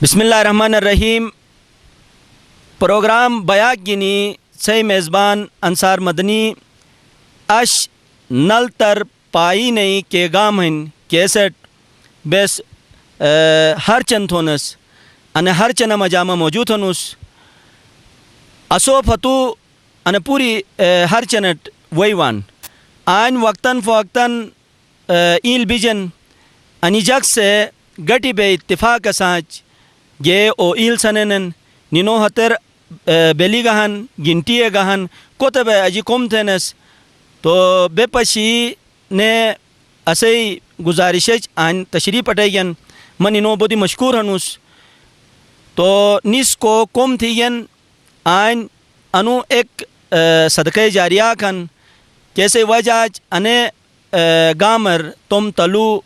بسم اللہ الرحمن الرحیم. پروگرام بیاک گینی سی میزبان انصار مدنی اش نل تر پائی نئی کے گام ہن کیسٹ بیس ہر چند تھونس ان ہر چند مجامع موجود ہنوس اسو فتو ان پوری ہر چنٹ ویوان آئین وقتاً فوقتاً ایل بیجن انی جگ سے گٹی بے اتفاق سانچ گے او ایل سننن نینو ہتر بیلی گہن گنٹی گہن کوتب اجی کوم تھینس تو بے پشی نے اسی گزارشچ آن تشریح پٹیگن من نینو بودی مشکور ہنوس تو نیس کو کوم تھیگن آئین انو ایک صدقہ جاریہ کن کیسے وجاج انے گامر تم تلو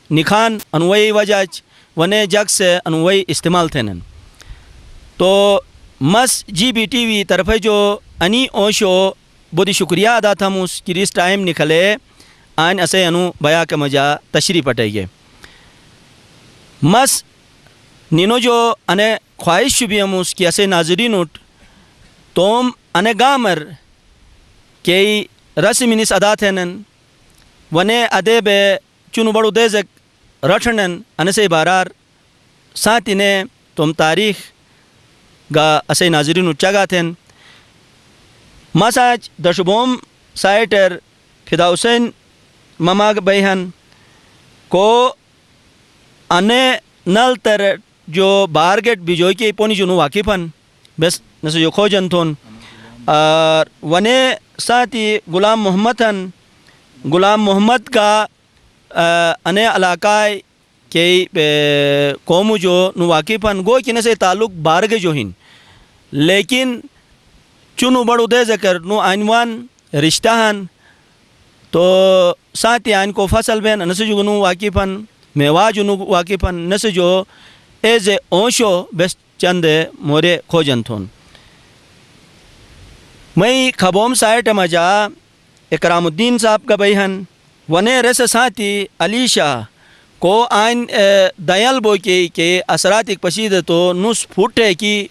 نکھان انوئی وجاج ونے جگ سے انوئی استعمال تھینن تو مس جی بی ٹی وی طرف جو انی اوشو بودی شکریہ ادا تھا موس کی ریس ٹائم نکھلے آئین اسے انو بیا کے مجا تشریح پٹے گے مس نینو جو انے خواہش شبی موس کی اسے ناظرین اٹھ توم انے گامر کئی رسمی نس ادا تھینن ونے ادے بے چونو بڑو دیزک رٹھنن انسے بارار ساتھی نے تم تاریخ گا اسے ناظرین اچھا تھین ماساج دشبوم سائٹر فدا حسین مماغ بیہن کو انے نل تر جو بارگٹ بیجوئی کے پونی جنو واقفن بس نسو جو کھوجن تھون اور ونے ساتھی غلام محمد کا انے علاقہ کے قوم جو نو واقفن گو کنے سے تعلق بارگے جو ہن لیکن چونو بڑو دے ذکر نو آئنوان رشتہ ہن تو ساتھی آئین کو فصل بین نسو جو نو واقفن میوا جو نو واقفن نسو جو ایزے اونشو بس چند مورے کھوجن تھون میں خبوم سائٹ مجا اکرام الدین صاحب کا بیہن ونے رس ساتھی علی شاہ کو آئین دیال بو کے اثرات ایک پشید تو نس پھوٹے کی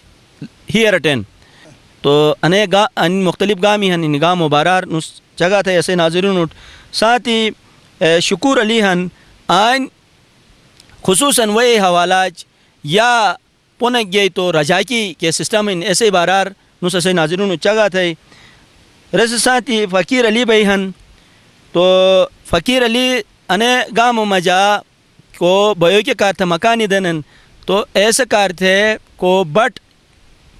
ہی رٹین تو انے مختلف گامی ہن نگاہ مبارار نس جگہ تھے ایسے ناظرین اٹھ ساتھی شکور علی ہن آئین خصوصاً وہی حوالاج یا پونک گئی تو رجاکی کے سسٹم ان ایسے بارار نس ایسے ناظرین اٹھ جگہ تھے رس ساتھی فقیر علی بھائی ہن تو فقیر علی انے گام مجا کو بیو کے کار تھا مکانی دنن تو ایسے کار تھے کو بٹ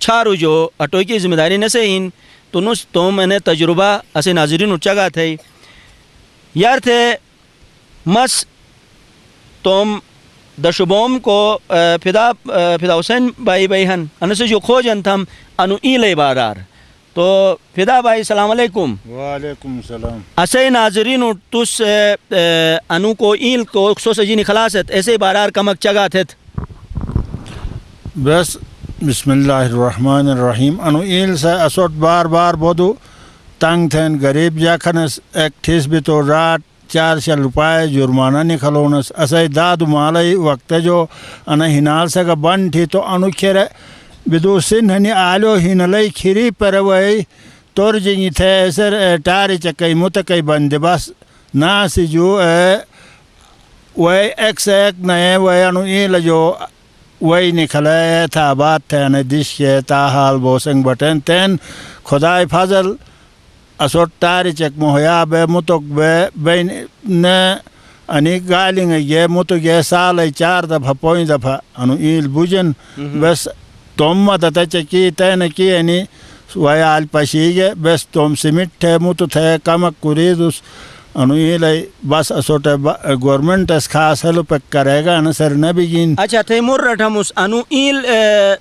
چھارو جو اٹوئی کی ذمہ داری نہ سے ہن تو نس تو میں نے تجربہ اسے ناظرین اٹھا گا تھے یار تھے مس تم دشبوم کو فدا حسین بھائی ہن ان سے جو کھوجن تھم انو ایلے بارار تو فدا بھائی السلام علیکم. وعلیکم السلام. اسے ناظرین تس انو کو ایل کو سو سجینی خلاصت ایسے بارار کمک چگا تھت بس بسم اللہ الرحمن الرحیم. انو ایل سے اسوٹ بار بار بودو تنگ تھین غریب جاکھنس ایک ٹھیس بھی تو رات 400 روپائے جرمانہ نکھلونس اسے دادو مالی وقت جو انہ ہنال سے کا بند تھی تو انو کھیرے بدو سن ہنی آلو ہنلائی کھیری پر وی تور جنگی تھے ایسر ٹاری چکئی متکئی بند بس ناسی جو وی ایک سے ایک نئے وی انو ایل جو وی نکھلائے تھا بات تھے انہ دیش کے تاحال بوسنگ بٹن تین خدای فضل اسوٹ ٹاری چک محیا بے متک بے نے انی گالنگ یہ متو یہ سال 4 دفعہ 5 دفعہ انو ایل بوجن بس توم مدد چکی تین کی یعنی ویال پشیگے بس توم سیمٹ تھے متو تھے کمک کرید اس انو ایلائی بس اسوٹ گورنمنٹ اس خاص ہلو پک کرے گا انسر نبی گین. اچھا تھے مر رٹھم اس انو ایل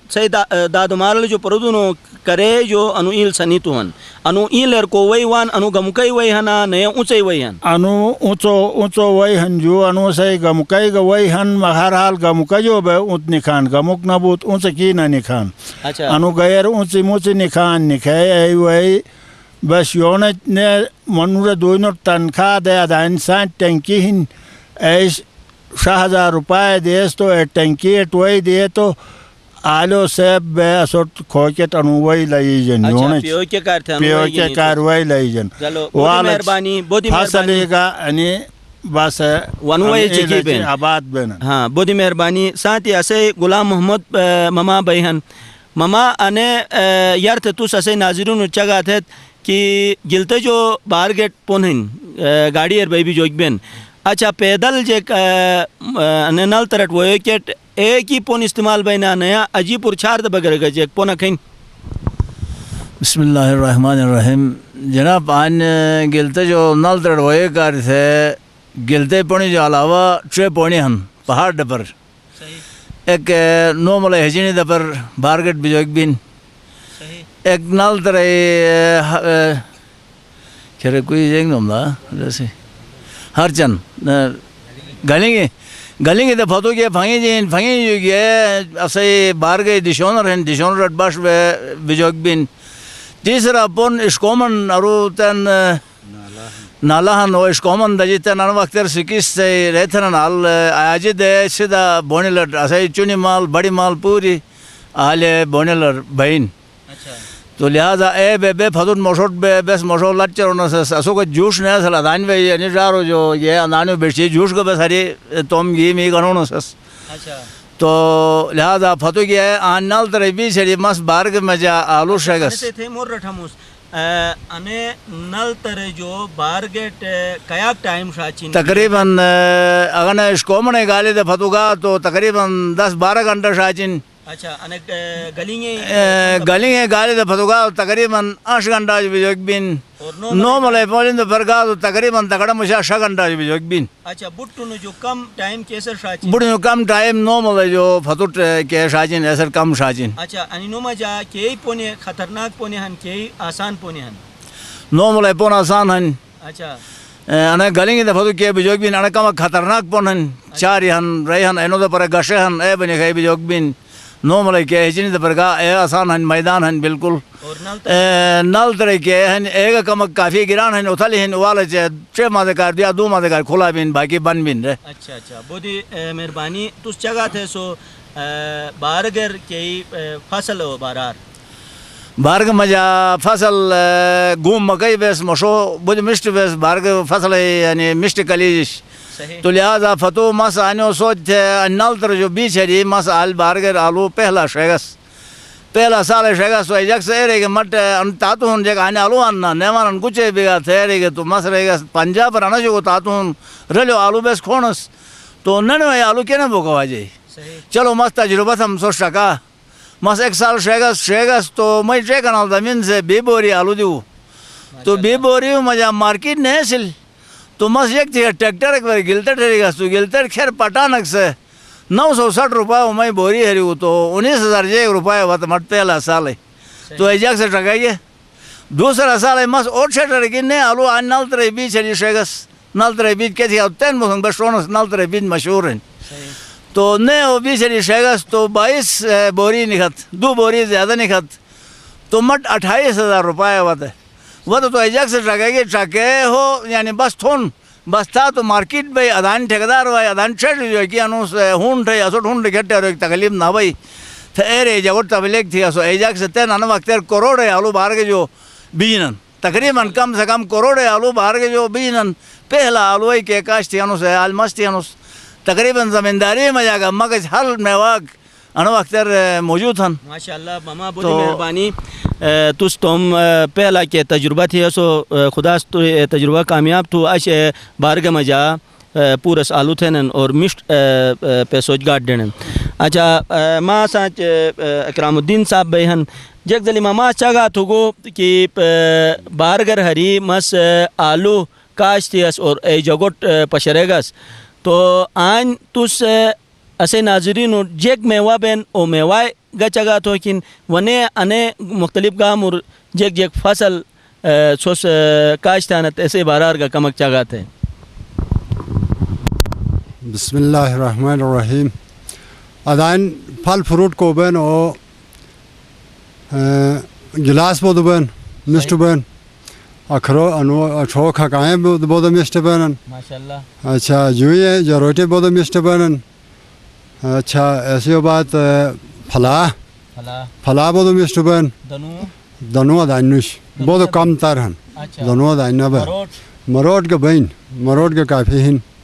سی دادو مارل جو پردونو کرے جو انو ایل سنیتو ہن انو ایلر کو وی وان انو گمکئی وی ہنا نئے اونچے وی ہن انو اونچو وی ہن جو انو سی گمکئی گا وی ہن ہر حال گمکئی جو بے اونت نکھان گمک نبوت اونچے کی نہ نکھان انو غیر اونچی موچی نکھان نکھائی ای وی بس یونت نے منور دوینو تنخواہ دے ادا انسان ٹنکی ہن ایش 6000 روپئے دیس تو ٹنکی ٹوئی دے تو آلو سیب بے اسوٹ کھوکت انوئی لئی جن اچھا پیو کے کارتے پیو کے کاروائی لئی جن چلو بہت مہربانی بہت فصلی کا یعنی بس ونوئی چکی بین آباد بین ہاں بہت مہربانی ساتھ ہی اسے غلام محمد مما بیہن مما انے یارت توس اسے ناظرون چگا تھے کہ گلتے جو بار گیٹ پونہن گاڑی ار بی جوگ بین اچھا پیدل جے نل ترٹ وہ کیٹ ایک ہی پون استعمال بینا نیا اجی پور چھار دا بگر گا جے پونا کھین بسم اللہ الرحمن الرحیم جناب آن گلتے جو نل ترٹ وہ کار تھے گلتے پونی جو علاوہ ٹرے پونی ہن پہاڑ ڈپر ایک نو ملے ہجینی دپر بارگٹ بجوگ بین ایک نال ترے کھرے کوئی جنگ نوم دا جیسے ہر چند گلیں گے تو پھتو کیا پھنگی جو گیا اسے بار گئے دشونر ہیں دشونر رٹ باش بجوگ بین تیسرا پون اشکومن ارو تن نالاہن و اشکومن دا جیتا نان وقتر سکیس سے رہتنا نال آجی دے سیدھا بونے لٹ اسے چونی مال بڑی مال پوری آلے بونے لٹ بین تو لہذا اے بے پھتون موشوٹ بس موشو لچر ہونا سے اسو کو جوش نہیں سلا دان بے یعنی جارو جو یہ اندانیو بیشتی جوش کو بس ہری توم گی می گنونو سس تو لہذا پھتو گیا ہے آن نال تر بی چھڑی مس بارگ مجا آلو شگس تھے مور رٹھموس انے نل تر جو بارگیٹ کیاک ٹائم شاچین تقریباً اگر اشکومنے گالی دے پھتو گا تو تقریباً 10-12 گھنٹہ شاچین اچھا انے گلیں گالی دے پھتو گا تقریباً 8 گھنٹہ جو بیجوک بین نو ملے پولین دے پر گا تو تقریباً تکڑا مشا 6 گھنٹہ جو بیجوک بین اچھا بٹنو جو کم ٹائم کیسر شاچین بٹنو کم ٹائم نو ملے جو پھتوٹ کے شاچین ایسر کم شاچین اچھا انی نوما جا کئی پونے خطرناک پونے ہن کئی آسان پونے ہن نو ملے پون آسان ہن اچھا انا گلیں گے پھتو کے بیجوک بین انا کم خطرناک پون ہن چاری ہن رہی ہن اینو دے پر گشے ہن اے بنی خی بیجوک بین نو ملے کے ہجنی دے پر گا اے آسان ہن میدان ہن بالکل نل ترے کے ہن ایک کم کافی گران ہن اتھلی ہن والے چے 6 ماہ دے کار دیا 2 ماہ دے کار کھلا بین باقی بن بین رہے اچھا اچھا بہت مہربانی تس جگہ تھے سو بارگر کئی فصل ہو بارار بارگ مجا فصل گوم مکئی بیس مشو بہت مشت بیس بارگ فصل یعنی مشت کلیش تو لہذا فتو مس آنیو سوچ تھے نل تر جو بیچ ہے مس آل بارگر آلو پہلا شیگس پہلا سال شیگس تو ایجک سے رہے گا مٹ تاتو ہن جگ آنے آلو آننا نیمان کچھے بیگا تھے رہے گا تو مس رہے گا پنجاب پر آنا جو تاتو ہن رلیو آلو بیس کھونس تو ننوے آلو کینے بوکا واجے چلو مس تجربت ہم سوچ شکا مس ایک سال شیگس تو میں ٹرے کنال زمین سے بی بوری آلو دیو تو بی بوری مجھا مارکیٹ نہیں سل تو مس یک تھی ٹریکٹر ایک بار گلتر ٹھہری گا تو گلتر خیر پٹانک سے 960 روپے میں بوری ہری ہوں تو 19,000 روپے وقت مٹ پہلا سال ہے تو ایجاک سے ٹکائیے دوسرا سال ہے مس اور شیٹر کی نہیں آلو آن نل ترے بیچ ہے شیگس نل ترے بیچ کے تھی تین موسم بشونس نل ترے بیچ مشہور ہیں تو نہیں وہ بیچ ہے شیگس تو 22 بوری نکھت 2 بوری زیادہ نکھت تو مٹ 28,000 روپے وقت ہے وہ تو ایجاک سے ٹکائیے ٹکے ہو یعنی بس تھون بس تھا تو مارکیٹ بھائی ادان ٹھیکدار بھائی ادان ٹھیک جو ہے کہ انوس ہون ٹھے اسوٹ ہون ٹھیکٹے اور ایک تکلیف نہ بھائی تھے اے جگوٹ تبلیغ تھی اسو ایجاک سے تین انو وقت کروڑ ہے آلو باہر کے جو بیجنن تقریباً کم سے کم کروڑ ہے آلو باہر کے جو بیجنن پہلا آلو ہے کہ کاش تھی انوس ہے آلمس تھی انوس تقریباً زمینداری میں جاگا مگز حل میواگ انو اختر موجود ہیں ماشاءاللہ ماما بہت مہربانی تس تم پہلا کے تجربہ تھی سو خدا تو تجربہ کامیاب تو اش بارگاہ مجا پورس آلو تھے اور مشت پیسوج گاٹ دین اچھا ماں سانچ اکرام الدین صاحب بہن جگ دلی ماما چاگا تو گو کہ بارگر ہری مس آلو کاش تھیس اور اے جگوٹ پشرےگس تو آن تس اسے ناظرین جیک میوا بین او میوائے گا چگا تو کن ونے انے مختلف گام اور جیک فصل سوس کاشتانت ایسے بارار کا کمک چگا تھے بسم اللہ الرحمن الرحیم ادائن پھل فروٹ کو بین او گلاس بودو بین مشتو بین اکھرو انو اچھو کھکائیں بودو مشتو بینن ماشاءاللہ اچھا جوئی ہے جو روٹی بودو مشتو بینن اچھا ایسی بات Fala. Fala. Fala bodu Mr. Ben. Danu. Danu adainush. Bodu kam tarhan. Acha. Danu adaina ba. Marot. Marot ke bain. Marot ke kafi hin.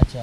Acha.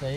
Sahi.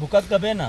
Bukat ka be na.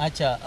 Acha.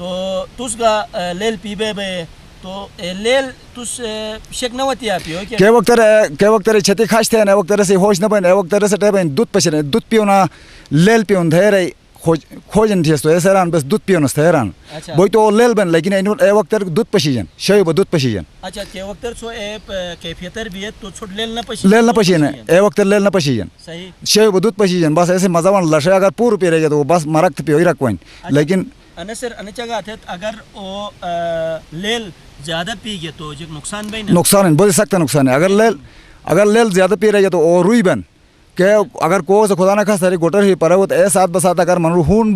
تو تس گا لیل پیبے بے تو لیل تس شک نوتی آپ ہو کے وقت چھتی خاش تھے وقت سے ہوش نہ بن وقت سے ٹیبن دودھ پشن دودھ پیونا لیل پیون دھیرے کھوجن تھیس تو ایسے ران بس دودھ پیونس تھیران بوئی تو لیل بن لیکن اے وقت دودھ پشیجن شوی با دودھ پشیجن اچھا کہ وقت سو اے کیفیتر بھی ہے تو چھوٹ لیل نہ پشین اے وقت لیل نہ پشیجن صحیح شوی با دودھ پشیجن بس ایسے مزاوان لشے اگر پور پی رہے گا تو بس مرکت پی ہوئی رکھوائن لیکن انسر انچگا تھے اگر او لیل زیادہ پی گئے تو جو نقصان بھی نقصان ہے بہت سخت نقصان ہے اگر لیل زیادہ پی رہے گا تو او روئی بن کہ اگر کو سے خدا نہ خواستہ گوٹر ہی پر وہ ایسا بسات اگر منو ہون